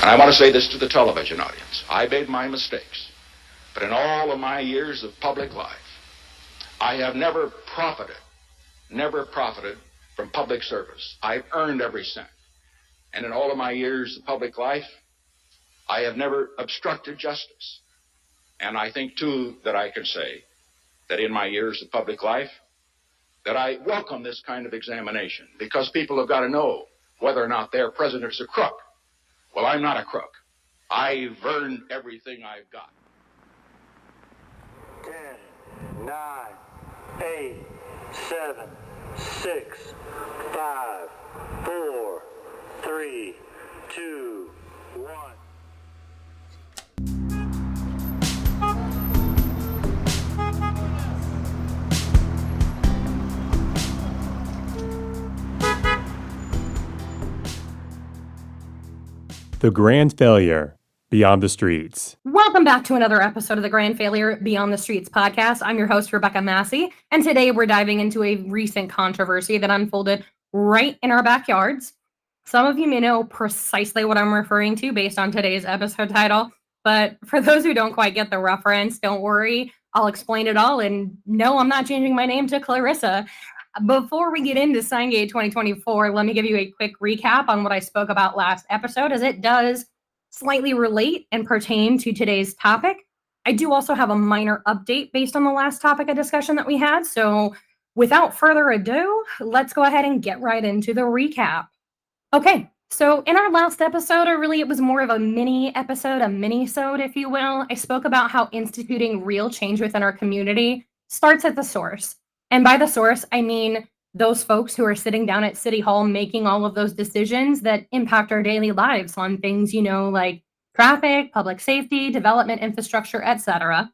And I want to say this to the television audience. I made my mistakes. But in all of my years of public life, I have never profited from public service. I've earned every cent. And in all of my years of public life, I have never obstructed justice. And I think, too, that I can say that in my years of public life, that I welcome this kind of examination, because people have got to know whether or not their president's a crook. Well, I'm not a crook. I've earned everything I've got. 10, 9, 8, 7, 6, 5, 4, 3, 2, 1. The Grand Failure Beyond the Streets. Welcome back to another episode of the Grand Failure Beyond the Streets podcast. I'm your host, Rebekah Massie, and today we're diving into a recent controversy that unfolded right in our backyards. Some of you may know precisely what I'm referring to based on today's episode title, but for those who don't quite get the reference, don't worry. I'll explain it all, and no, I'm not changing my name to Clarissa. Before we get into Signgate 2024, let me give you a quick recap on what I spoke about last episode, as it does slightly relate and pertain to today's topic. I do also have a minor update based on the last topic of discussion that we had. So without further ado, let's go ahead and get right into the recap. Okay, so in our last episode, or really it was more of a mini episode, a mini-sode, if you will, I spoke about how instituting real change within our community starts at the source. And by the source, I mean those folks who are sitting down at City Hall making all of those decisions that impact our daily lives on things, like traffic, public safety, development, infrastructure, etc.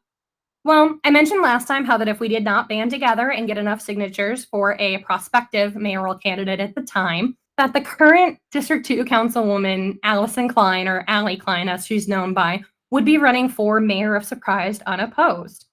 Well, I mentioned last time how that if we did not band together and get enough signatures for a prospective mayoral candidate at the time, that the current District 2 Councilwoman Alyson Cline, or Allie Cline as she's known by, would be running for mayor of Surprise unopposed.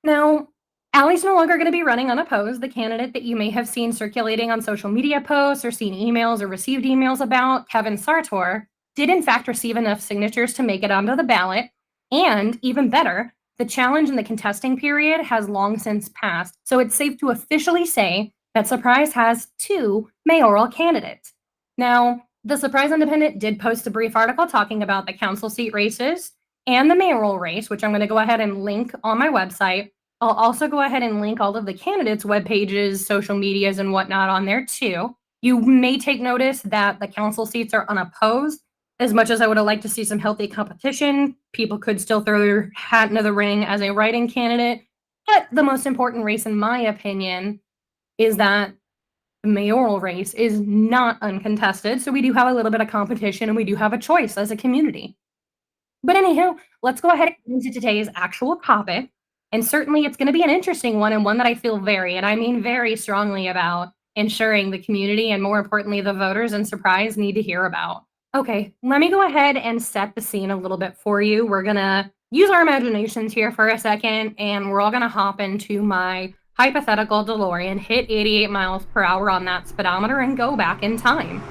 Now, Allie's no longer going to be running unopposed. The candidate that you may have seen circulating on social media posts or seen emails or received emails about, Kevin Sartor, did in fact receive enough signatures to make it onto the ballot. And even better, the challenge in the contesting period has long since passed. So it's safe to officially say that Surprise has 2 mayoral candidates. Now, the Surprise Independent did post a brief article talking about the council seat races and the mayoral race, which I'm going to go ahead and link on my website. I'll also go ahead and link all of the candidates' web pages, social medias, and whatnot on there too. You may take notice that the council seats are unopposed. As much as I would have liked to see some healthy competition, people could still throw their hat into the ring as a write-in candidate. But the most important race, in my opinion, is that the mayoral race is not uncontested. So we do have a little bit of competition, and we do have a choice as a community. But anywho, let's go ahead and get into today's actual topic. And certainly it's going to be an interesting one, and one that I feel very strongly about ensuring the community and, more importantly, the voters in Surprise need to hear about. Okay, let me go ahead and set the scene a little bit for you. We're going to use our imaginations here for a second, and we're all going to hop into my hypothetical DeLorean, hit 88 miles per hour on that speedometer, and go back in time.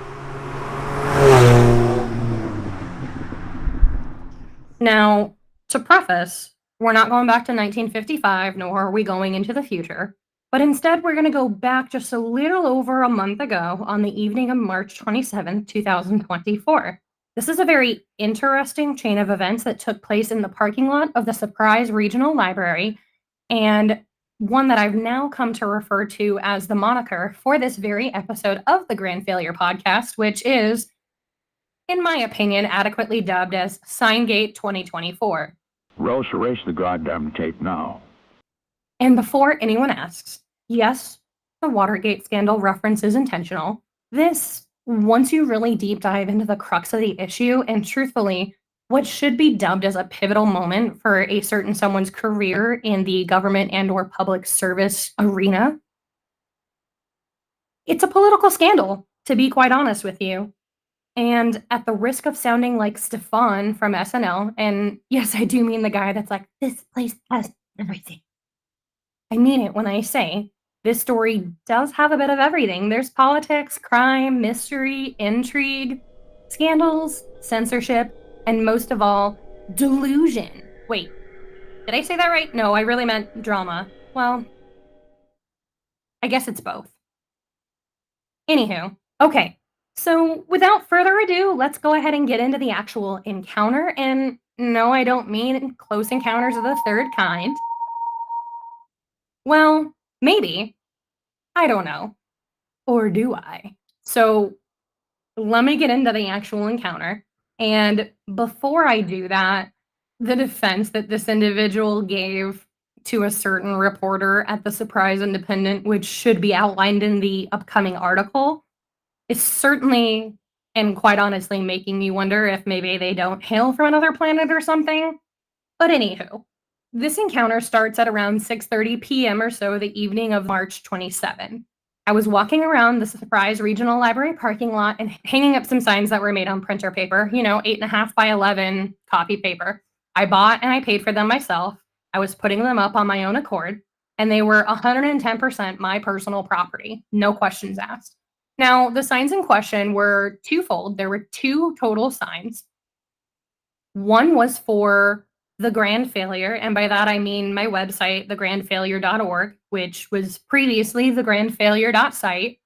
Now, to preface, we're not going back to 1955, nor are we going into the future, but instead we're going to go back just a little over a month ago on the evening of March 27, 2024. This is a very interesting chain of events that took place in the parking lot of the Surprise Regional Library, and one that I've now come to refer to as the moniker for this very episode of the Grand Failure podcast, which is, in my opinion, adequately dubbed as Signgate 2024. Rose, erase the goddamn tape now. And before anyone asks, yes, the Watergate scandal reference is intentional. This, once you really deep dive into the crux of the issue, and truthfully, what should be dubbed as a pivotal moment for a certain someone's career in the government and/or public service arena, it's a political scandal, to be quite honest with you. And at the risk of sounding like Stefan from SNL, and yes, I do mean the guy that's like, this place has everything. I mean it when I say this story does have a bit of everything. There's politics, crime, mystery, intrigue, Scandals, censorship, and most of all, delusion. Wait, did I say that right? No, I really meant drama. Well, I guess it's both. Anywho, okay. So without further ado, let's go ahead and get into the actual encounter. And no, I don't mean close encounters of the third kind. Well, maybe. I don't know. Or do I? So let me get into the actual encounter. And before I do that, the defense that this individual gave to a certain reporter at the Surprise Independent, which should be outlined in the upcoming article, is certainly and quite honestly making me wonder if maybe they don't hail from another planet or something. But anywho, this encounter starts at around 6:30 p.m. or so the evening of March 27. I was walking around the Surprise Regional Library parking lot and hanging up some signs that were made on printer paper, 8.5 by 11 copy paper. I bought and I paid for them myself. I was putting them up on my own accord, and they were 110% my personal property, no questions asked. Now, the signs in question were twofold. There were two total signs. One was for the Grand Failure, and by that I mean my website, thegrandfailure.org, which was previously thegrandfailure.site,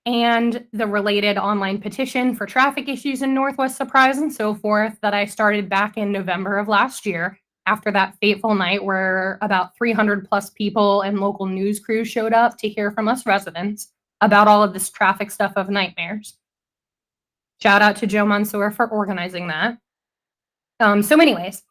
and the related online petition for traffic issues in Northwest Surprise and so forth that I started back in November of last year after that fateful night where about 300 plus people and local news crews showed up to hear from us residents about all of this traffic stuff of nightmares. Shout out to Joe Mansour for organizing that. So anyways,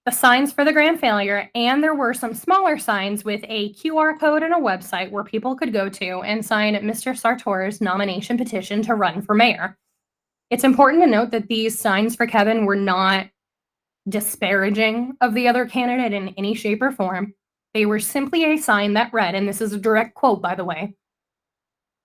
the signs for the Grand Failure, and there were some smaller signs with a QR code and a website where people could go to and sign Mr. Sartor's nomination petition to run for mayor. It's important to note that these signs for Kevin were not disparaging of the other candidate in any shape or form. They were simply a sign that read, and this is a direct quote, by the way,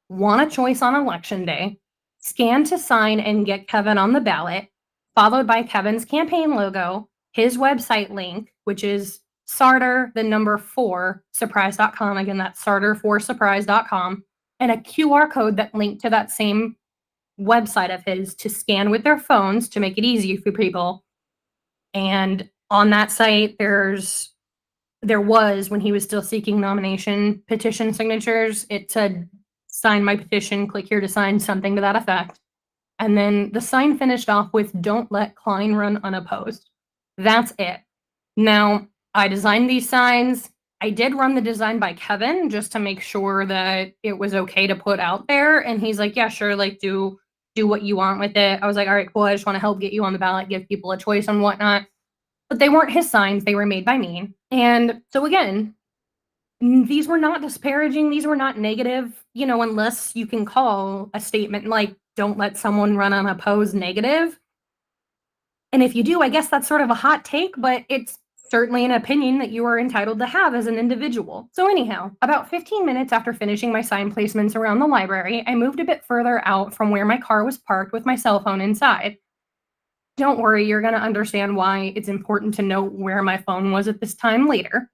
"Want a choice on election day, scan to sign and get Kevin on the ballot," followed by Kevin's campaign logo, his website link, which is Sartor, the number 4, surprise.com. Again, that's Sartor4surprise.com, and a QR code that linked to that same website of his to scan with their phones to make it easy for people. And on that site, there was, when he was still seeking nomination petition signatures, it said, "Sign my petition, click here to sign," something to that effect. And then the sign finished off with, "Don't let Cline run unopposed." That's it. Now, I designed these signs. I did run the design by Kevin just to make sure that it was okay to put out there. And he's like, "Yeah, sure, like do what you want with it." I was like, "All right, cool. I just want to help get you on the ballot, give people a choice and whatnot." But they weren't his signs. They were made by me. And so again, these were not disparaging. These were not negative, unless you can call a statement like, "Don't let someone run unopposed," negative. And if you do, I guess that's sort of a hot take, but it's certainly an opinion that you are entitled to have as an individual. So anyhow, about 15 minutes after finishing my sign placements around the library, I moved a bit further out from where my car was parked with my cell phone inside. Don't worry, you're going to understand why it's important to note where my phone was at this time later.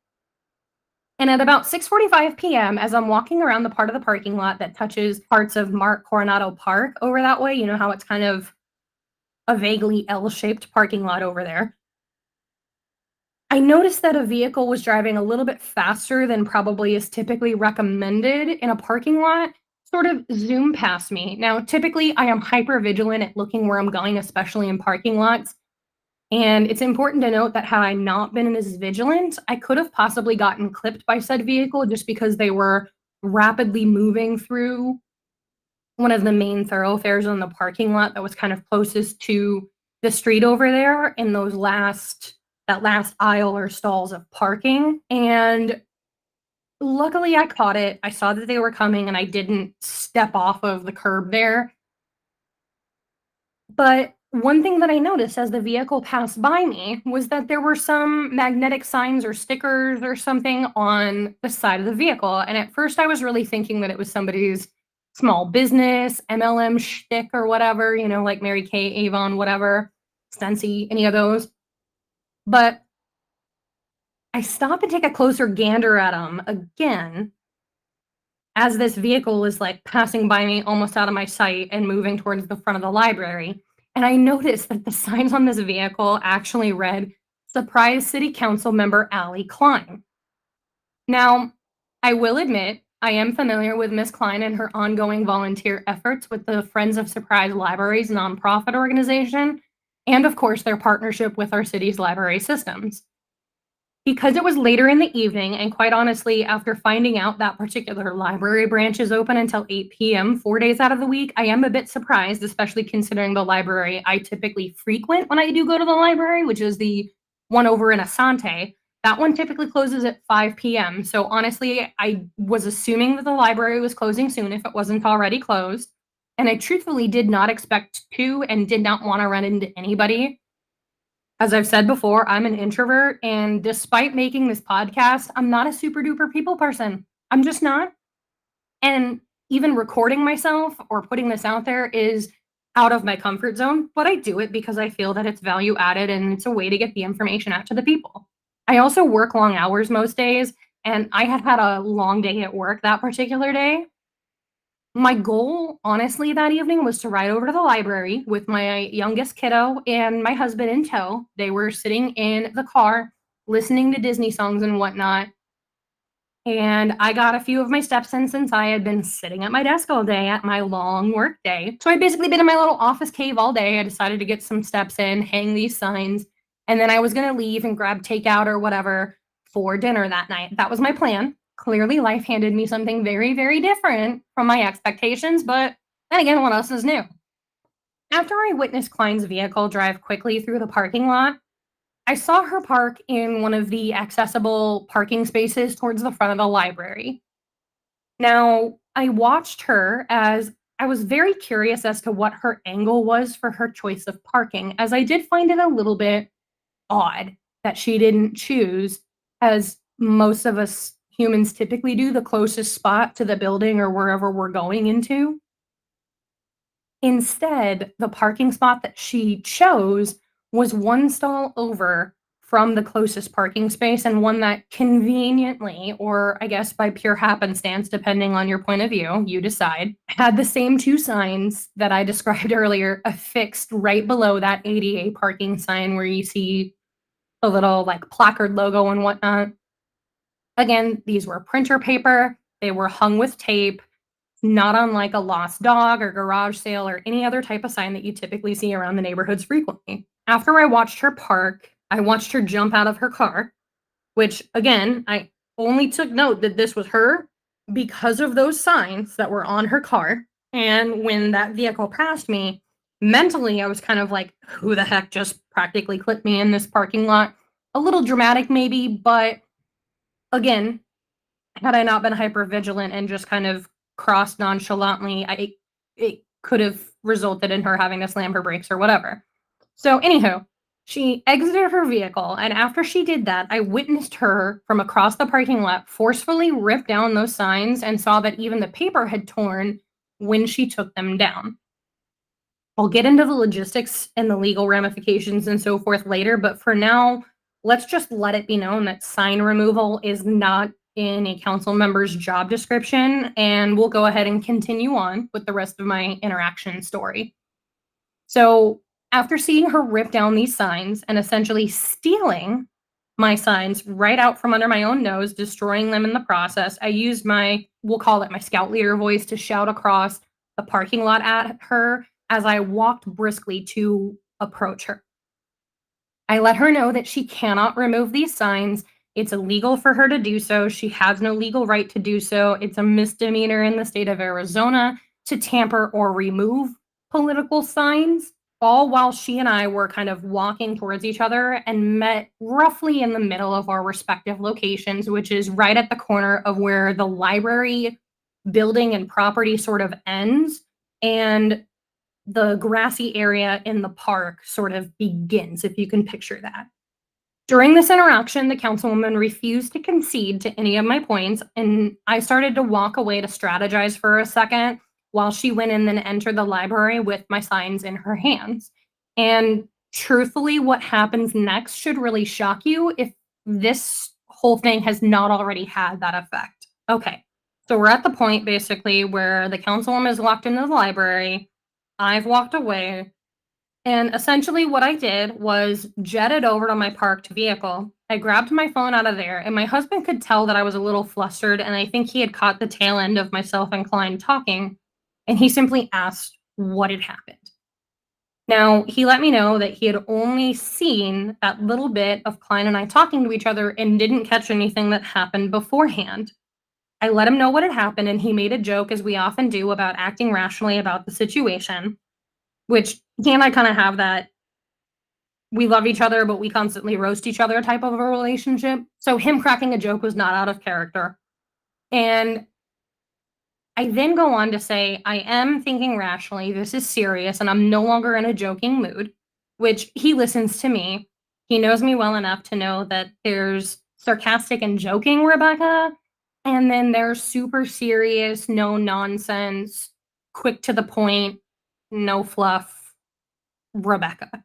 And at about 6:45 p.m., as I'm walking around the part of the parking lot that touches parts of Mark Coronado Park over that way, you know how it's kind of a vaguely L-shaped parking lot over there, I noticed that a vehicle was driving a little bit faster than probably is typically recommended in a parking lot, sort of zoomed past me. Now, typically, I am hyper vigilant at looking where I'm going, especially in parking lots. And it's important to note that had I not been as vigilant, I could have possibly gotten clipped by said vehicle just because they were rapidly moving through one of the main thoroughfares in the parking lot that was kind of closest to the street over there in that last aisle or stalls of parking. And luckily I caught it. I saw that they were coming and I didn't step off of the curb there. But one thing that I noticed as the vehicle passed by me was that there were some magnetic signs or stickers or something on the side of the vehicle. And at first I was really thinking that it was somebody's small business, MLM shtick or whatever, like Mary Kay, Avon, whatever, Scentsy, any of those. But I stop and take a closer gander at them again as this vehicle is like passing by me almost out of my sight and moving towards the front of the library. And I noticed that the signs on this vehicle actually read, "Surprise City Council Member Allie Cline." Now, I will admit, I am familiar with Miss Cline and her ongoing volunteer efforts with the Friends of Surprise Libraries nonprofit organization, and of course, their partnership with our city's library systems. Because it was later in the evening, and quite honestly, after finding out that particular library branch is open until 8 p.m. 4 days out of the week, I am a bit surprised, especially considering the library I typically frequent when I do go to the library, which is the one over in Asante. That one typically closes at 5 p.m. So honestly, I was assuming that the library was closing soon if it wasn't already closed. And I truthfully did not expect to and did not want to run into anybody. As I've said before, I'm an introvert, and despite making this podcast, I'm not a super duper people person. I'm just not. And even recording myself or putting this out there is out of my comfort zone, but I do it because I feel that it's value added and it's a way to get the information out to the people. I also work long hours most days, and I had a long day at work that particular day. My goal, honestly, that evening was to ride over to the library with my youngest kiddo and my husband in tow. They were sitting in the car listening to Disney songs and whatnot. And I got a few of my steps in since I had been sitting at my desk all day at my long work day. So I'd basically been in my little office cave all day. I decided to get some steps in, hang these signs, and then I was going to leave and grab takeout or whatever for dinner that night. That was my plan. Clearly, life handed me something very, very different from my expectations, but then again, what else is new? After I witnessed Cline's vehicle drive quickly through the parking lot, I saw her park in one of the accessible parking spaces towards the front of the library. Now, I watched her as I was very curious as to what her angle was for her choice of parking, as I did find it a little bit odd that she didn't choose, as most of us humans typically do, the closest spot to the building or wherever we're going into. Instead, the parking spot that she chose was one stall over from the closest parking space, and one that conveniently, or I guess by pure happenstance, depending on your point of view, you decide, had the same two signs that I described earlier affixed right below that ADA parking sign where you see a little like placard logo and whatnot. Again, these were printer paper. They were hung with tape, not unlike a lost dog or garage sale or any other type of sign that you typically see around the neighborhoods frequently. After I watched her park, I watched her jump out of her car, which again, I only took note that this was her because of those signs that were on her car. And when that vehicle passed me, mentally, I was kind of like, who the heck just practically clipped me in this parking lot? A little dramatic maybe, but again, had I not been hyper vigilant and just kind of crossed nonchalantly, it could have resulted in her having to slam her brakes or whatever. So anywho, she exited her vehicle, and after she did that, I witnessed her from across the parking lot forcefully rip down those signs and saw that even the paper had torn when she took them down. I'll get into the logistics and the legal ramifications and so forth later, but for now, let's just let it be known that sign removal is not in a council member's job description, and we'll go ahead and continue on with the rest of my interaction story. So after seeing her rip down these signs and essentially stealing my signs right out from under my own nose, destroying them in the process, I used we'll call it my scout leader voice, to shout across the parking lot at her as I walked briskly to approach her. I let her know that she cannot remove these signs. It's illegal for her to do so. She has no legal right to do so. It's a misdemeanor in the state of Arizona to tamper or remove political signs, all while she and I were kind of walking towards each other and met roughly in the middle of our respective locations, which is right at the corner of where the library building and property sort of ends and the grassy area in the park sort of begins, if you can picture that. During this interaction, the councilwoman refused to concede to any of my points, and I started to walk away to strategize for a second while she went in and entered the library with my signs in her hands. And truthfully, what happens next should really shock you if this whole thing has not already had that effect. Okay, so we're at the point basically where the councilwoman is locked into the library. I've walked away, And essentially what I did was jetted over to my parked vehicle. I grabbed my phone out of there, and my husband could tell that I was a little flustered, and I think he had caught the tail end of myself and Cline talking, and he simply asked what had happened. Now, he let me know that he had only seen that little bit of Cline and I talking to each other and didn't catch anything that happened beforehand. I let him know what had happened, and he made a joke, as we often do, about acting rationally about the situation, which he and I kind of have that we love each other, but we constantly roast each other type of a relationship. So him cracking a joke was not out of character. And I then go on to say, I am thinking rationally. This is serious, and I'm no longer in a joking mood, which he listens to me. He knows me well enough to know that there's sarcastic and joking Rebekah, and then there's super serious, no nonsense, quick to the point, no fluff Rebekah.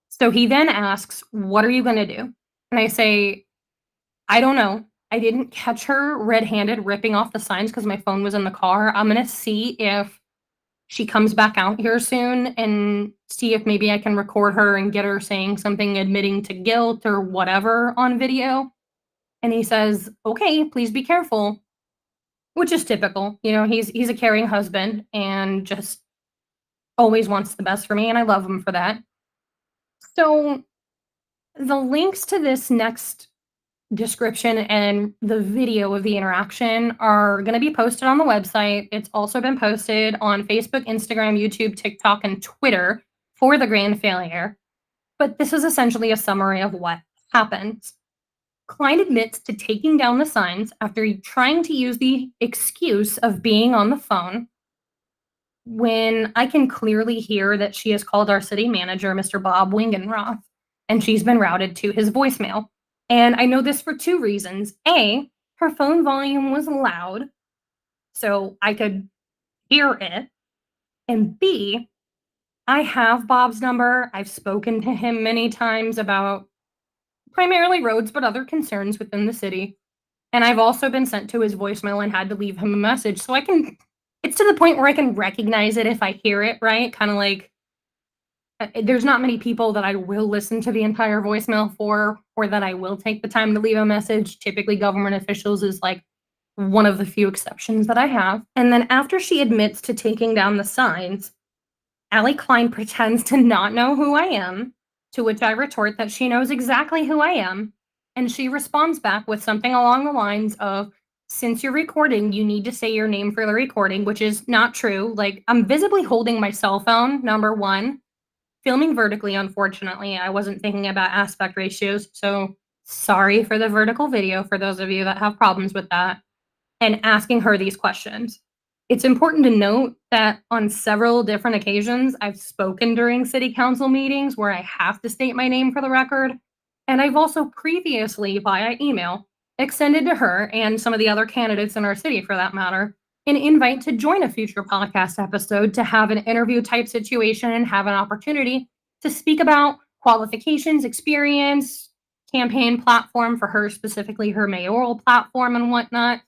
So he then asks, what are you going to do? And I say, I don't know. I didn't catch her red-handed ripping off the signs because my phone was in the car. I'm going to see if she comes back out here soon and see if maybe I can record her and get her saying something admitting to guilt or whatever on video. And he says, okay, please be careful, which is typical. You know, he's a caring husband and just always wants the best for me, and I love him for that. So the links to this next description and the video of the interaction are going to be posted on the website. It's also been posted on Facebook, Instagram, YouTube, TikTok, and Twitter for the grand failure. But this is essentially a summary of what happens. Cline admits to taking down the signs after trying to use the excuse of being on the phone, when I can clearly hear that she has called our city manager, Mr. Bob Wingenroth, and she's been routed to his voicemail. And I know this for two reasons. A, her phone volume was loud, so I could hear it. And B, I have Bob's number. I've spoken to him many times about primarily roads, but other concerns within the city. And I've also been sent to his voicemail and had to leave him a message. So it's to the point where I can recognize it if I hear it, right? Kind of like, there's not many people that I will listen to the entire voicemail for, or that I will take the time to leave a message. Typically, government officials is like one of the few exceptions that I have. And then after she admits to taking down the signs, Allie Cline pretends to not know who I am, to which I retort that she knows exactly who I am. And she responds back with something along the lines of, since you're recording, you need to say your name for the recording, which is not true. Like, I'm visibly holding my cell phone, number one. Filming vertically, unfortunately. I wasn't thinking about aspect ratios, so sorry for the vertical video for those of you that have problems with that, and asking her these questions. It's important to note that on several different occasions, I've spoken during city council meetings where I have to state my name for the record, and I've also previously, via email, extended to her and some of the other candidates in our city, for that matter, an invite to join a future podcast episode to have an interview type situation and have an opportunity to speak about qualifications, experience, campaign platform for her, specifically her mayoral platform and whatnot.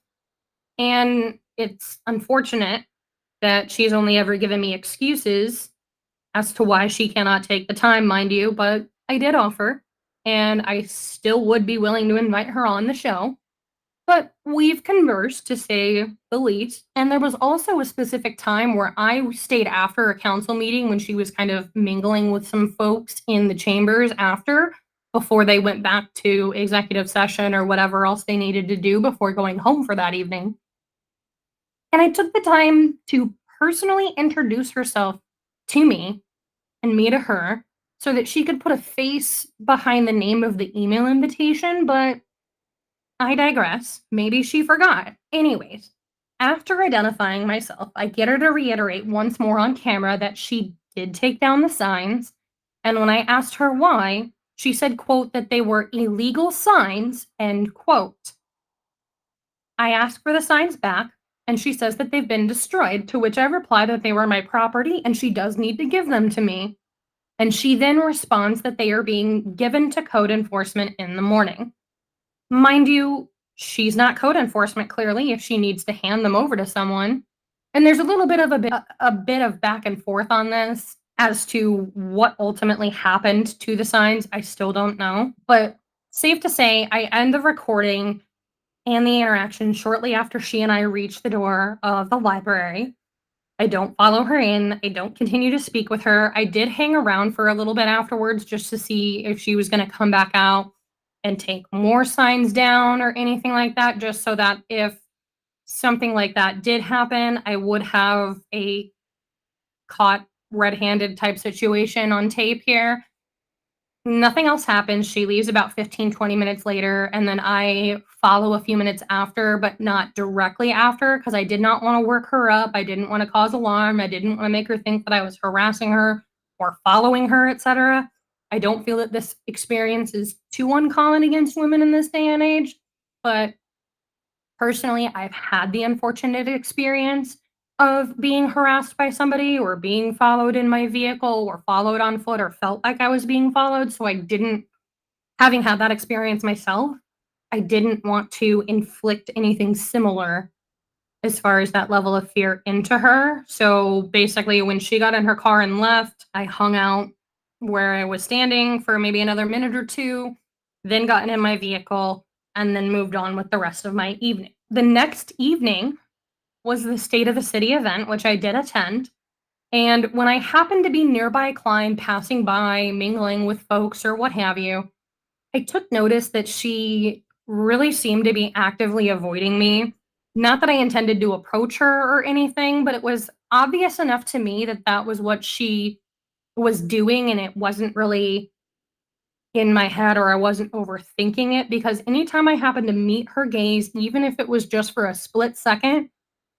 And it's unfortunate that she's only ever given me excuses as to why she cannot take the time, mind you, but I did offer, and I still would be willing to invite her on the show. But we've conversed, to say the least. And there was also a specific time where I stayed after a council meeting when she was kind of mingling with some folks in the chambers after, before they went back to executive session or whatever else they needed to do before going home for that evening. And I took the time to personally introduce herself to me and me to her so that she could put a face behind the name of the email invitation, but I digress. Maybe she forgot. Anyways, after identifying myself, I get her to reiterate once more on camera that she did take down the signs. And when I asked her why, she said, quote, that they were illegal signs, end quote. I asked for the signs back, and she says that they've been destroyed, to which I reply that they were my property and she does need to give them to me. And she then responds that they are being given to code enforcement in the morning. Mind you, she's not code enforcement, clearly, if she needs to hand them over to someone. And there's a little bit of a bit of back and forth on this. As to what ultimately happened to the signs, I still don't know. But safe to say, I end the recording and the interaction shortly after she and I reach the door of the library. I don't follow her in. I don't continue to speak with her. I did hang around for a little bit afterwards just to see if she was going to come back out and take more signs down or anything like that, just so that if something like that did happen, I would have a caught red-handed type situation on tape here. Nothing else happens. She leaves about 15, 20 minutes later, and then I follow a few minutes after, but not directly after, because I did not want to work her up. I didn't want to cause alarm. I didn't want to make her think that I was harassing her or following her, etc. I don't feel that this experience is too uncommon against women in this day and age, but personally, I've had the unfortunate experience of being harassed by somebody or being followed in my vehicle or followed on foot or felt like I was being followed. So I didn't, having had that experience myself, I didn't want to inflict anything similar as far as that level of fear into her. So basically, when she got in her car and left, I hung out where I was standing for maybe another minute or two, then got in my vehicle, and then moved on with the rest of my evening. The next evening was the State of the City event, which I did attend. And when I happened to be nearby Cline, passing by, mingling with folks or what have you, I took notice that she really seemed to be actively avoiding me. Not that I intended to approach her or anything, but it was obvious enough to me that that was what she was doing, and it wasn't really in my head or I wasn't overthinking it, because anytime I happened to meet her gaze, even if it was just for a split second,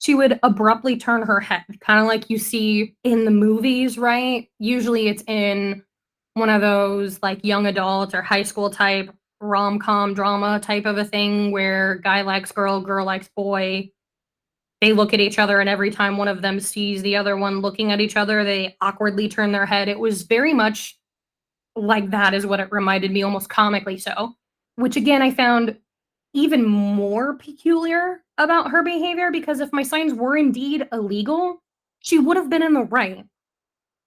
she would abruptly turn her head, kind of like you see in the movies, right? Usually it's in one of those like young adult or high school type rom-com drama type of a thing where guy likes girl, girl likes boy. They look at each other, and every time one of them sees the other one looking at each other, they awkwardly turn their head. It was very much like that is what it reminded me, almost comically so, which again, I found even more peculiar about her behavior, because if my signs were indeed illegal, she would have been in the right.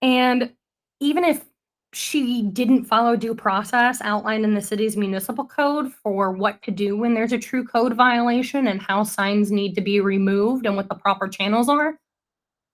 And even if she didn't follow due process outlined in the city's municipal code for what to do when there's a true code violation and how signs need to be removed and what the proper channels are,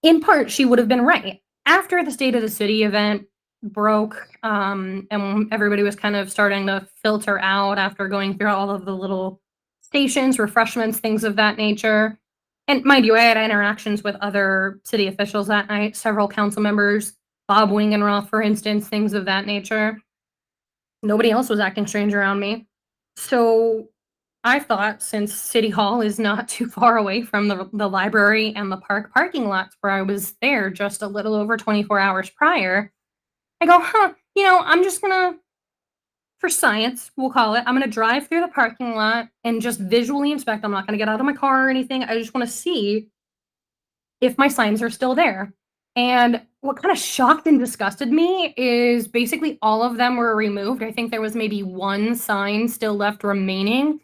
in part, she would have been right. After the State of the City event broke, and everybody was kind of starting to filter out after going through all of the little stations, refreshments, things of that nature. And mind you, I had interactions with other city officials that night, several council members, Bob Wingenroth, for instance, things of that nature. Nobody else was acting strange around me. So I thought, since City Hall is not too far away from the library and the park parking lots where I was there just a little over 24 hours prior, I go, I'm just gonna, for science, we'll call it, I'm gonna drive through the parking lot and just visually inspect. I'm not gonna get out of my car or anything. I just wanna see if my signs are still there. And what kind of shocked and disgusted me is basically all of them were removed. I think there was maybe one sign still left remaining,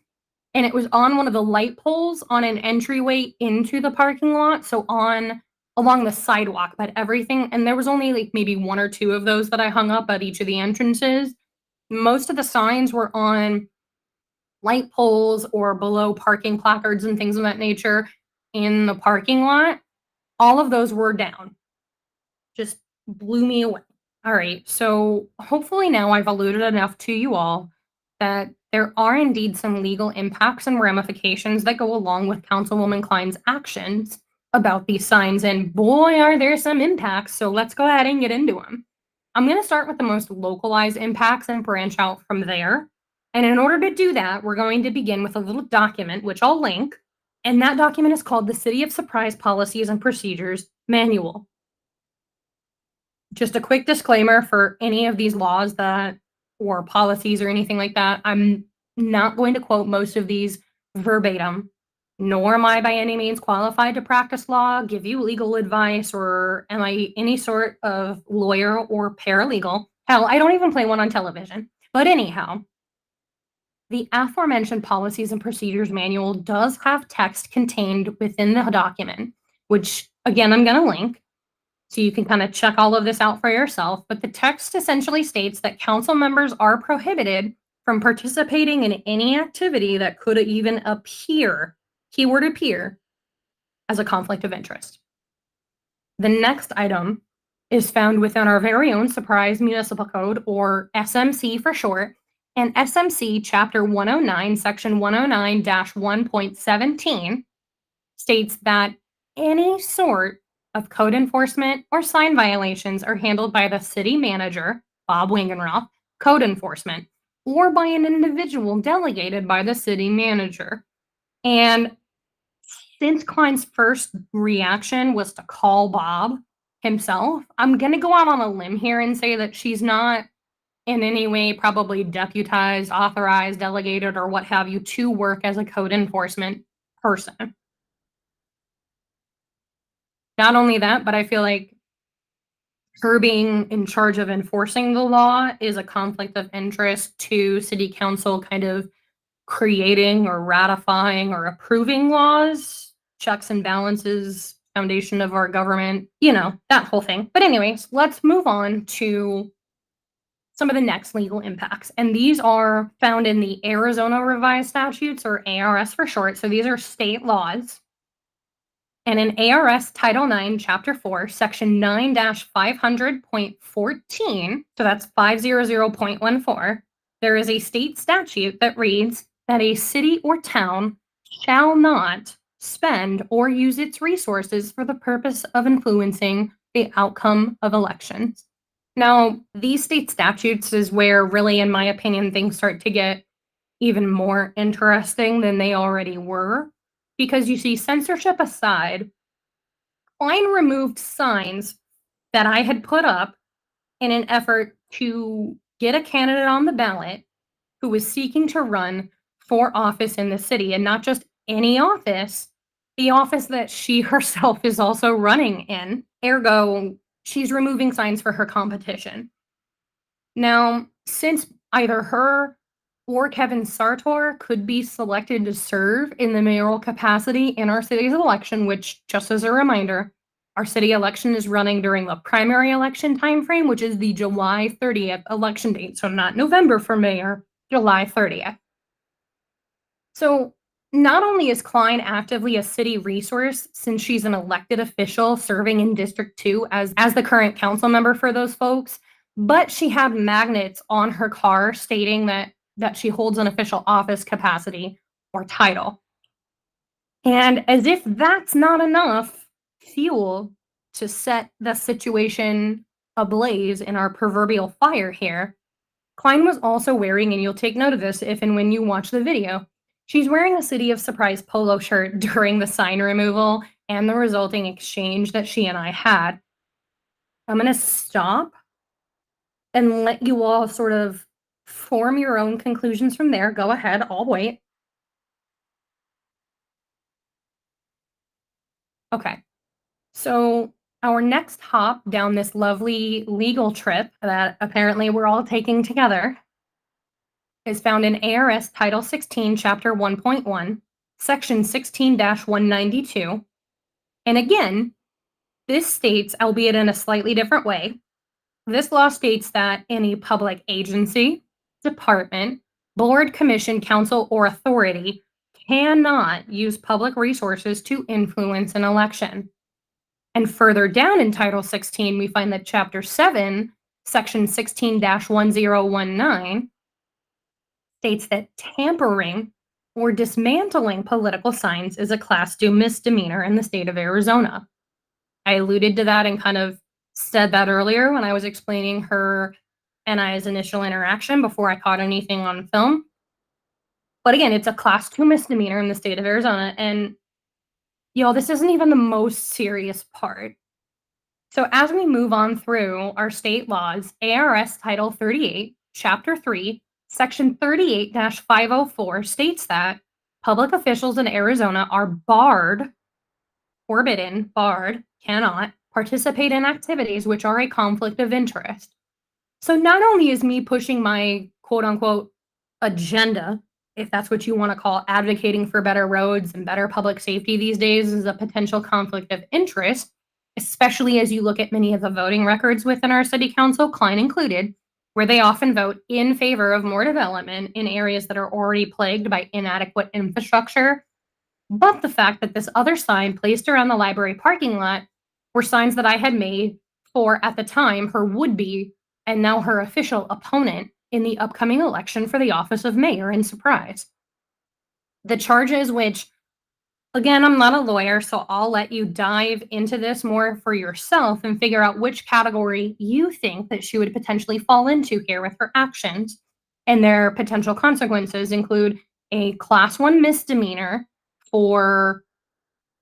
and it was on one of the light poles on an entryway into the parking lot, so on along the sidewalk, but everything, and there was only like maybe one or two of those that I hung up at each of the entrances. Most of the signs were on light poles or below parking placards and things of that nature in the parking lot. All of those were down. Just blew me away. All right, so hopefully now I've alluded enough to you all that there are indeed some legal impacts and ramifications that go along with Councilwoman Cline's actions about these signs, and boy, are there some impacts, so let's go ahead and get into them. I'm going to start with the most localized impacts and branch out from there. And in order to do that, we're going to begin with a little document, which I'll link, and that document is called the City of Surprise Policies and Procedures Manual. Just a quick disclaimer for any of these laws that or policies or anything like that, I'm not going to quote most of these verbatim, nor am I by any means qualified to practice law, give you legal advice, or am I any sort of lawyer or paralegal. Hell, I don't even play one on television. But anyhow, the aforementioned Policies and Procedures Manual does have text contained within the document, which again, I'm going to link. So you can kind of check all of this out for yourself. But the text essentially states that council members are prohibited from participating in any activity that could even appear, keyword appear, as a conflict of interest. The next item is found within our very own Surprise Municipal Code, or SMC for short, and SMC Chapter 109, Section 109-1.17 states that any sort of code enforcement or sign violations are handled by the city manager, Bob Wingenroth, code enforcement, or by an individual delegated by the city manager. And since Cline's first reaction was to call Bob himself, I'm going to go out on a limb here and say that she's not in any way probably deputized, authorized, delegated, or what have you to work as a code enforcement person. Not only that, but I feel like her being in charge of enforcing the law is a conflict of interest to city council kind of creating or ratifying or approving laws, checks and balances, foundation of our government, that whole thing. But anyways, let's move on to some of the next legal impacts. And these are found in the Arizona Revised Statutes, or ARS for short. So these are state laws. And in ARS Title IX, Chapter 4, Section 9-500.14, so that's 500.14, there is a state statute that reads that a city or town shall not spend or use its resources for the purpose of influencing the outcome of elections. Now, these state statutes is where really, in my opinion, things start to get even more interesting than they already were. Because you see, censorship aside, Cline removed signs that I had put up in an effort to get a candidate on the ballot who was seeking to run for office in the city, and not just any office, the office that she herself is also running in. Ergo, she's removing signs for her competition. Now, since either her or Kevin Sartor could be selected to serve in the mayoral capacity in our city's election, which, just as a reminder, our city election is running during the primary election timeframe, which is the July 30th election date. So not November for mayor, July 30th. So not only is Cline actively a city resource, since she's an elected official serving in District 2 as the current council member for those folks, but she had magnets on her car stating that she holds an official office capacity or title. And as if that's not enough fuel to set the situation ablaze in our proverbial fire here, Cline was also wearing, and you'll take note of this if and when you watch the video, she's wearing a City of Surprise polo shirt during the sign removal and the resulting exchange that she and I had. I'm going to stop and let you all sort of form your own conclusions from there. Go ahead, I'll wait. Okay, so our next hop down this lovely legal trip that apparently we're all taking together is found in ARS Title 16, Chapter 1.1, Section 16-192. And again, this states, albeit in a slightly different way, this law states that any public agency, department, board, commission, council, or authority cannot use public resources to influence an election. And further down in Title 16, we find that Chapter 7, Section 16-1019, states that tampering or dismantling political signs is a Class 2 misdemeanor in the state of Arizona. I alluded to that and kind of said that earlier when I was explaining her and I's initial interaction before I caught anything on film. But again, it's a Class 2 misdemeanor in the state of Arizona. And, this isn't even the most serious part. So as we move on through our state laws, ARS Title 38, Chapter 3, Section 38-504 states that public officials in Arizona are cannot participate in activities which are a conflict of interest. So not only is me pushing my quote-unquote agenda, if that's what you want to call advocating for better roads and better public safety these days, is a potential conflict of interest, especially as you look at many of the voting records within our city council, Cline included, where they often vote in favor of more development in areas that are already plagued by inadequate infrastructure. But the fact that this other sign placed around the library parking lot were signs that I had made for, at the time, her would-be and now her official opponent in the upcoming election for the office of mayor in Surprise. The charges, which, again, I'm not a lawyer, so I'll let you dive into this more for yourself and figure out which category you think that she would potentially fall into here with her actions. And their potential consequences include a Class 1 misdemeanor for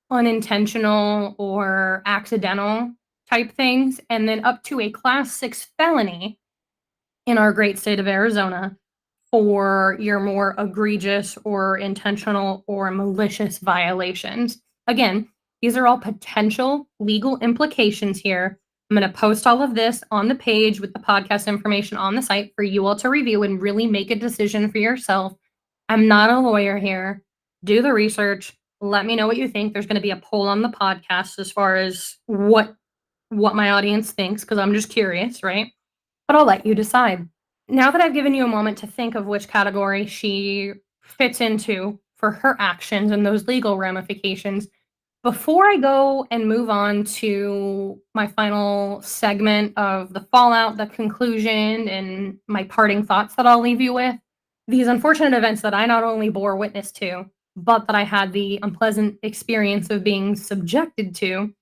unintentional or accidental type things, and then up to a Class 6 felony in our great state of Arizona for your more egregious or intentional or malicious violations. Again, these are all potential legal implications here. I'm going to post all of this on the page with the podcast information on the site for you all to review and really make a decision for yourself. I'm not a lawyer here. Do the research. Let me know what you think. There's going to be a poll on the podcast as far as what my audience thinks, because I'm just curious, right? But I'll let you decide. Now that I've given you a moment to think of which category she fits into for her actions and those legal ramifications, before I go and move on to my final segment of the fallout, the conclusion, and my parting thoughts that I'll leave you with, these unfortunate events that I not only bore witness to, but that I had the unpleasant experience of being subjected to,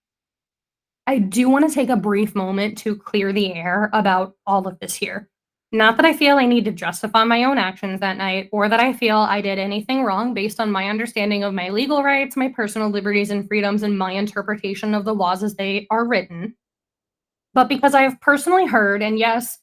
I do want to take a brief moment to clear the air about all of this here. Not that I feel I need to justify my own actions that night, or that I feel I did anything wrong based on my understanding of my legal rights, my personal liberties and freedoms, and my interpretation of the laws as they are written. But because I have personally heard, and yes,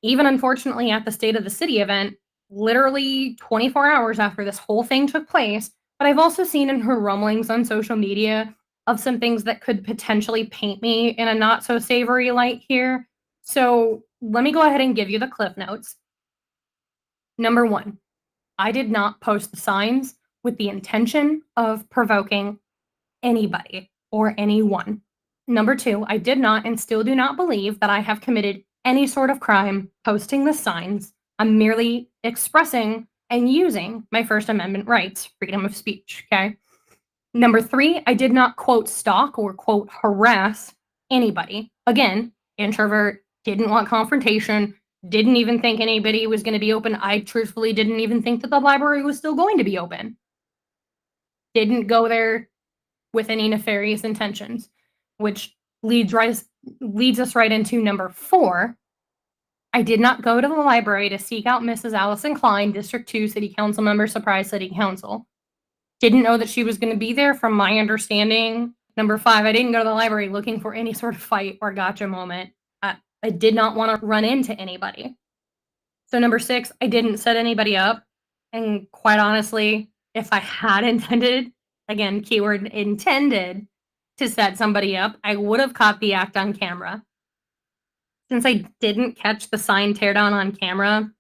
even unfortunately at the State of the City event, literally 24 hours after this whole thing took place, but I've also seen in her rumblings on social media of some things that could potentially paint me in a not so savory light here. So let me go ahead and give you the cliff notes. Number 1, I did not post the signs with the intention of provoking anybody or anyone. Number 2, I did not and still do not believe that I have committed any sort of crime posting the signs. I'm merely expressing and using my First Amendment rights, freedom of speech, okay? Number 3, I did not quote stalk or quote harass anybody. Again, introvert, didn't want confrontation, didn't even think anybody was going to be open. I truthfully didn't even think that the library was still going to be open. Didn't go there with any nefarious intentions, which leads us right into number 4. I did not go to the library to seek out Mrs. Alyson Cline, District 2 City Council Member, Surprise City Council. Didn't know that she was going to be there from my understanding. Number 5, I didn't go to the library looking for any sort of fight or gotcha moment. I did not want to run into anybody. So number 6, I didn't set anybody up. And quite honestly, if I had intended, again, keyword intended, to set somebody up, I would have caught the act on camera. Since I didn't catch the sign teardown on camera,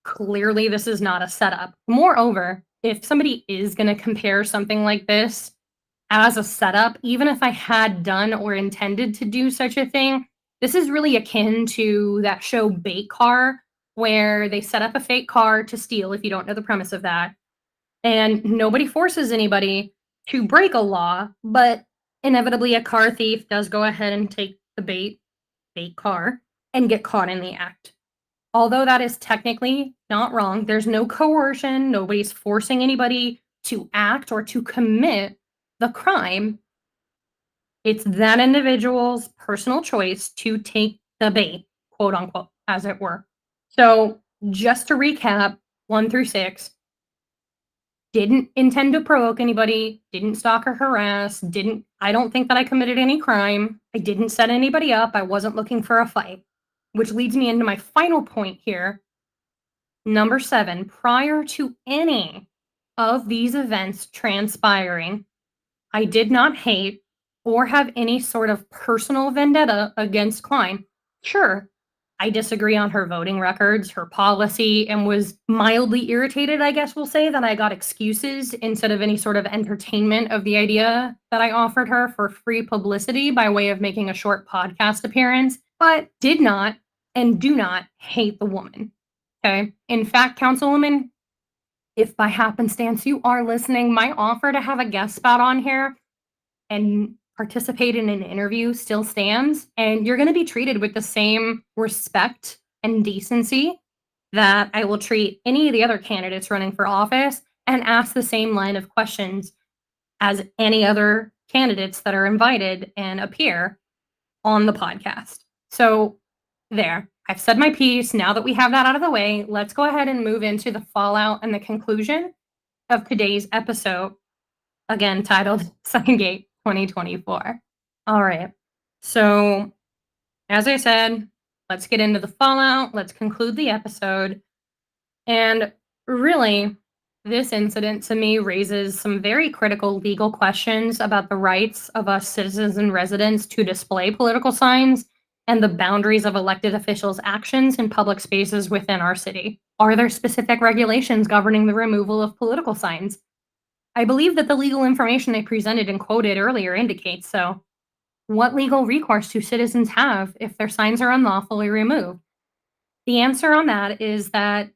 clearly this is not a setup. Moreover, if somebody is going to compare something like this as a setup, even if I had done or intended to do such a thing, this is really akin to that show Bait Car, where they set up a fake car to steal, if you don't know the premise of that. And nobody forces anybody to break a law, but inevitably a car thief does go ahead and take the bait car and get caught in the act. Although that is technically not wrong, there's no coercion, nobody's forcing anybody to act or to commit the crime. It's that individual's personal choice to take the bait, quote unquote, as it were. So just to recap, 1 through 6, didn't intend to provoke anybody, didn't stalk or harass, I don't think that I committed any crime. I didn't set anybody up. I wasn't looking for a fight, which leads me into my final point here. Number 7, prior to any of these events transpiring, I did not hate or have any sort of personal vendetta against Cline. Sure, I disagree on her voting records, her policy, and was mildly irritated, I guess we'll say, that I got excuses instead of any sort of entertainment of the idea that I offered her for free publicity by way of making a short podcast appearance, but did not and do not hate the woman. Okay. In fact, Councilwoman, if by happenstance you are listening, my offer to have a guest spot on here and participate in an interview still stands, and you're going to be treated with the same respect and decency that I will treat any of the other candidates running for office, and ask the same line of questions as any other candidates that are invited and appear on the podcast. So there, I've said my piece. Now that we have that out of the way, let's go ahead and move into the fallout and the conclusion of today's episode, again titled Signgate 2024. All right. So, as I said, let's get into the fallout. Let's conclude the episode. And really, this incident to me raises some very critical legal questions about the rights of us citizens and residents to display political signs and the boundaries of elected officials' actions in public spaces within our city. Are there specific regulations governing the removal of political signs? I believe that the legal information I presented and quoted earlier indicates so. What legal recourse do citizens have if their signs are unlawfully removed? The answer on that is that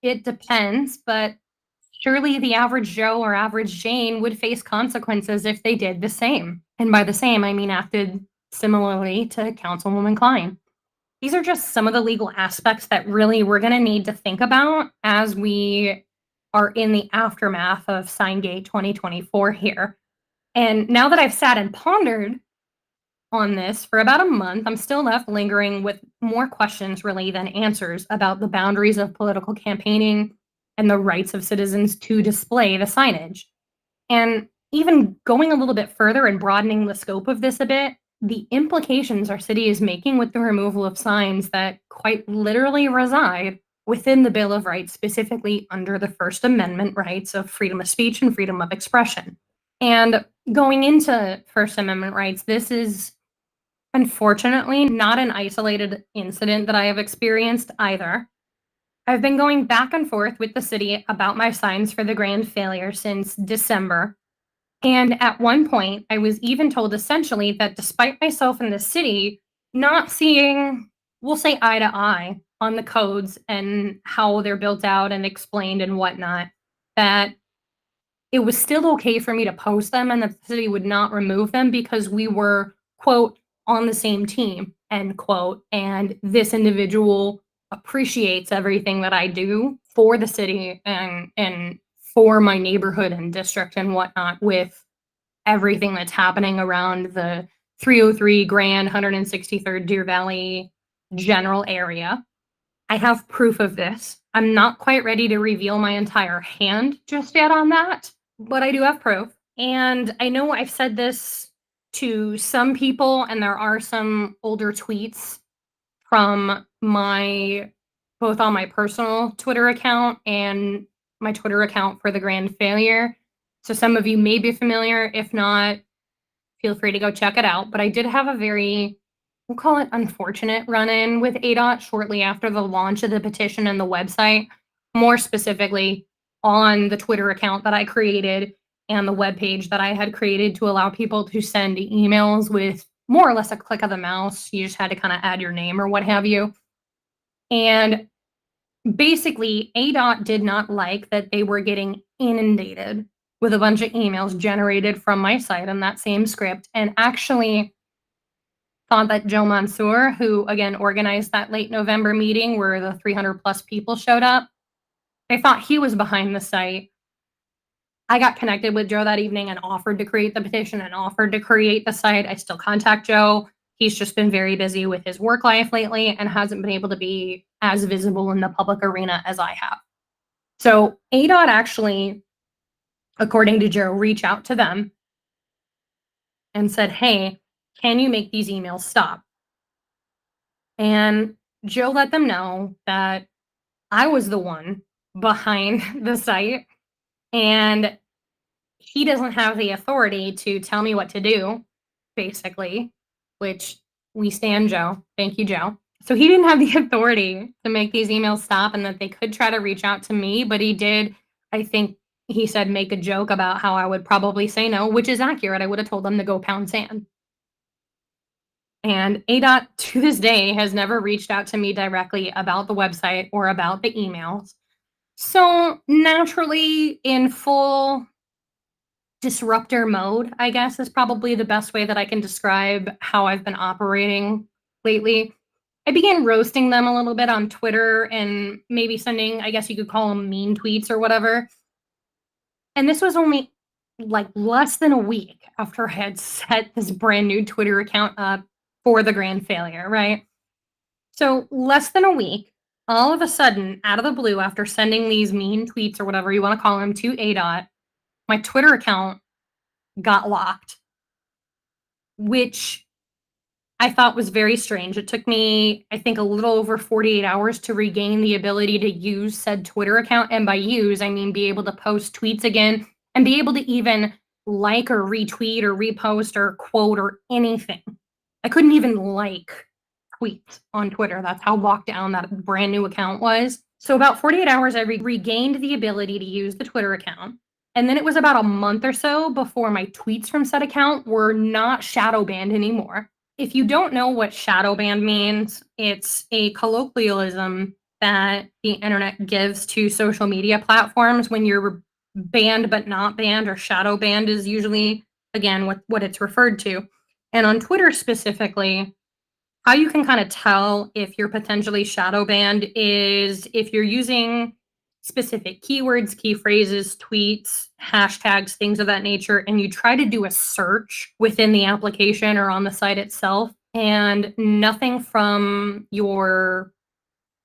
it depends, but surely the average Joe or average Jane would face consequences if they did the same. And by the same, I mean acted similarly to Councilwoman Cline. These are just some of the legal aspects that really we're going to need to think about as we are in the aftermath of Signgate 2024 here. And now that I've sat and pondered on this for about a month, I'm still left lingering with more questions really than answers about the boundaries of political campaigning and the rights of citizens to display the signage. And even going a little bit further and broadening the scope of this a bit, the implications our city is making with the removal of signs that quite literally reside within the Bill of Rights, specifically under the First Amendment rights of freedom of speech and freedom of expression. And going into First Amendment rights, this is unfortunately not an isolated incident that I have experienced either. I've been going back and forth with the city about my signs for the grand failure since December. And at one point, I was even told essentially that despite myself in the city not seeing, we'll say eye to eye on the codes and how they're built out and explained and whatnot, that it was still okay for me to post them and the city would not remove them because we were, quote, on the same team, end quote. And this individual appreciates everything that I do for the city and for my neighborhood and district and whatnot with everything that's happening around the 303 Grand 163rd Deer Valley general area. I have proof of this. I'm not quite ready to reveal my entire hand just yet on that, but I do have proof. And I know I've said this to some people, and there are some older tweets from both on my personal Twitter account and my Twitter account for the grand failure. So some of you may be familiar. If not, feel free to go check it out. But I did have a very, we'll call it unfortunate run-in with ADOT shortly after the launch of the petition and the website, more specifically on the Twitter account that I created and the webpage that I had created to allow people to send emails with more or less a click of the mouse. You just had to kind of add your name or what have you. And basically, ADOT did not like that they were getting inundated with a bunch of emails generated from my site on that same script, and actually thought that Joe Mansour, who again organized that late November meeting where the 300 plus people showed up, they thought he was behind the site. I got connected with Joe that evening and offered to create the petition and offered to create the site. I still contact Joe. He's just been very busy with his work life lately and hasn't been able to be as visible in the public arena as I have. So ADOT actually, according to Joe, reached out to them and said, hey, can you make these emails stop? And Joe let them know that I was the one behind the site and he doesn't have the authority to tell me what to do, basically, which we stand Joe. Thank you, Joe. So he didn't have the authority to make these emails stop, and that they could try to reach out to me, but he did, I think he said, make a joke about how I would probably say no, which is accurate. I would have told them to go pound sand. And ADOT to this day has never reached out to me directly about the website or about the emails. So naturally, in full disruptor mode, I guess, is probably the best way that I can describe how I've been operating lately. I began roasting them a little bit on Twitter and maybe sending, I guess you could call them mean tweets or whatever. And this was only like less than a week after I had set this brand new Twitter account up for the grand failure, right? So less than a week, all of a sudden, out of the blue, after sending these mean tweets or whatever you want to call them to ADOT, my Twitter account got locked, which I thought was very strange. It took me, I think, a little over 48 hours to regain the ability to use said Twitter account. And by use, I mean be able to post tweets again and be able to even like or retweet or repost or quote or anything. I couldn't even like tweets on Twitter. That's how locked down that brand new account was. So about 48 hours, I regained the ability to use the Twitter account. And then it was about a month or so before my tweets from said account were not shadow banned anymore. If you don't know what shadow ban means, it's a colloquialism that the internet gives to social media platforms when you're banned but not banned, or shadow banned is usually, again, what it's referred to. And on Twitter specifically, how you can kind of tell if you're potentially shadow banned is if you're using specific keywords, key phrases, tweets, hashtags, things of that nature, and you try to do a search within the application or on the site itself, and nothing from your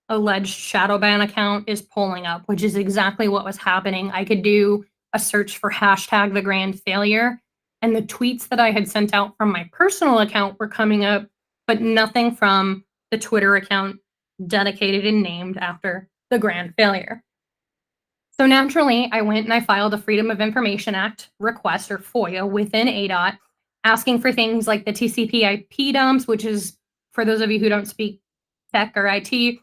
alleged shadow ban account is pulling up, which is exactly what was happening. I could do a search for hashtag the grand failure, and the tweets that I had sent out from my personal account were coming up, but nothing from the Twitter account dedicated and named after the grand failure. So naturally, I went and I filed a Freedom of Information Act request, or FOIA, within ADOT, asking for things like the TCP/IP dumps, which is, for those of you who don't speak tech or IT,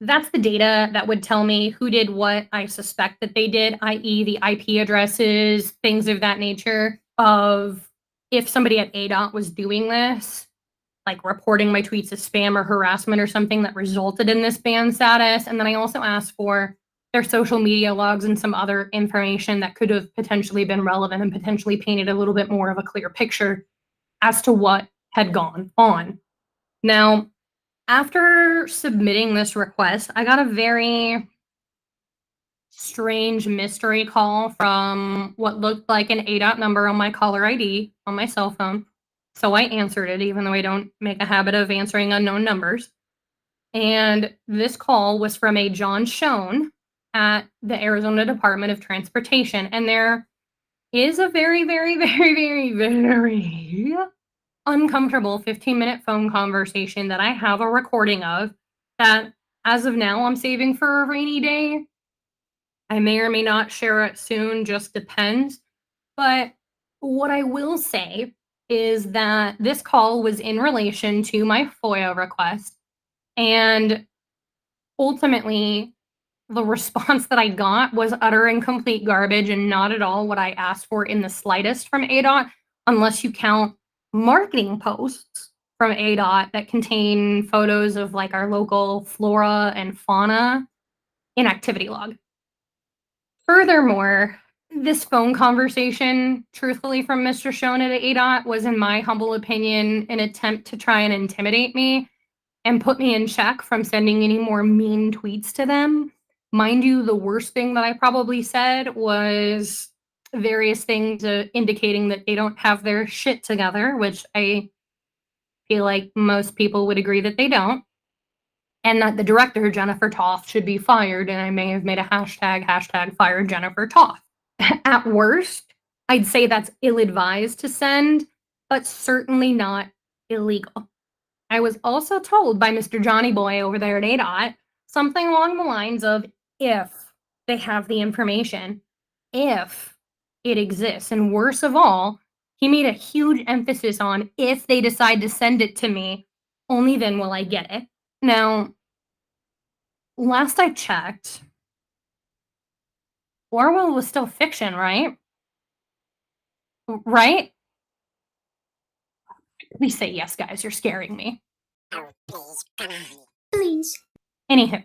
that's the data that would tell me who did what I suspect that they did, i.e. the IP addresses, things of that nature, of if somebody at ADOT was doing this, like reporting my tweets as spam or harassment or something that resulted in this ban status. And then I also asked for their social media logs and some other information that could have potentially been relevant and potentially painted a little bit more of a clear picture as to what had gone on. Now, after submitting this request, I got a very strange mystery call from what looked like an ADOT number on my caller ID on my cell phone. So I answered it, even though I don't make a habit of answering unknown numbers. And this call was from a John Schoen at the Arizona Department of Transportation. And there is a very, very, very, very, very uncomfortable 15-minute phone conversation that I have a recording of that, as of now, I'm saving for a rainy day. I may or may not share it soon, just depends. But what I will say is that this call was in relation to my FOIA request. And ultimately, the response that I got was utter and complete garbage and not at all what I asked for in the slightest from ADOT, unless you count marketing posts from ADOT that contain photos of like our local flora and fauna in activity log. Furthermore, this phone conversation, truthfully, from Mr. Schoen at ADOT was, in my humble opinion, an attempt to try and intimidate me and put me in check from sending any more mean tweets to them. Mind you, the worst thing that I probably said was various things indicating that they don't have their shit together, which I feel like most people would agree that they don't. And that the director, Jennifer Toth, should be fired. And I may have made a hashtag fire Jennifer Toth. At worst, I'd say that's ill-advised to send, but certainly not illegal. I was also told by Mr. Johnny Boy over there at ADOT something along the lines of, if they have the information, if it exists. And worse of all, he made a huge emphasis on if they decide to send it to me, only then will I get it. Now, last I checked, Orwell was still fiction, right? Right? Please say yes, guys. You're scaring me. Oh, please, come on. Please. Anywho,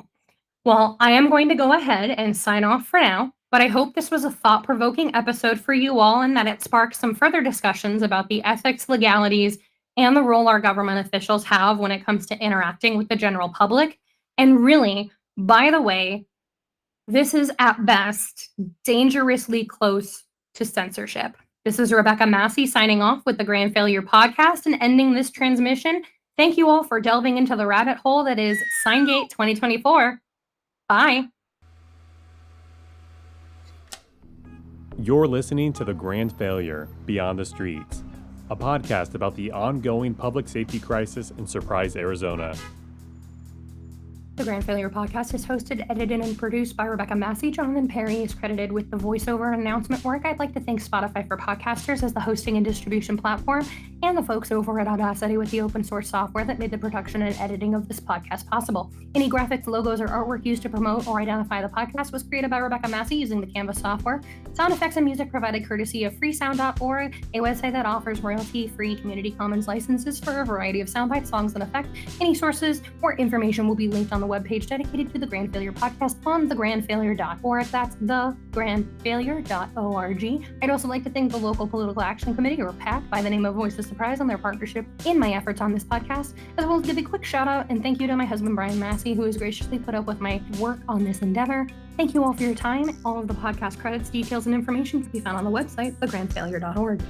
well, I am going to go ahead and sign off for now, but I hope this was a thought-provoking episode for you all and that it sparks some further discussions about the ethics, legalities, and the role our government officials have when it comes to interacting with the general public. And really, by the way, this is at best dangerously close to censorship. This is Rebekah Massie signing off with the Grand Failure podcast and ending this transmission. Thank you all for delving into the rabbit hole that is Signgate 2024. Bye. You're listening to The Grand Failure Beyond the Streets, a podcast about the ongoing public safety crisis in Surprise, Arizona. The Grand Failure podcast is hosted, edited, and produced by Rebekah Massie. Jonathan Perry is credited with the voiceover and announcement work. I'd like to thank Spotify for Podcasters as the hosting and distribution platform, and the folks over at Audacity with the open source software that made the production and editing of this podcast possible. Any graphics, logos, or artwork used to promote or identify the podcast was created by Rebekah Massie using the Canvas software. Sound effects and music provided courtesy of freesound.org, a website that offers royalty-free Community Commons licenses for a variety of soundbites, songs, and effects. Any sources or information will be linked on the webpage dedicated to the Grand Failure podcast on thegrandfailure.org. That's thegrandfailure.org. I'd also like to thank the local political action committee, or PAC, by the name of Voice of Surprise, on their partnership in my efforts on this podcast, as well as give a quick shout out and thank you to my husband Brian Massey, who has graciously put up with my work on this endeavor. Thank you all for your time. All of the podcast credits, details, and information can be found on the website, thegrandfailure.org.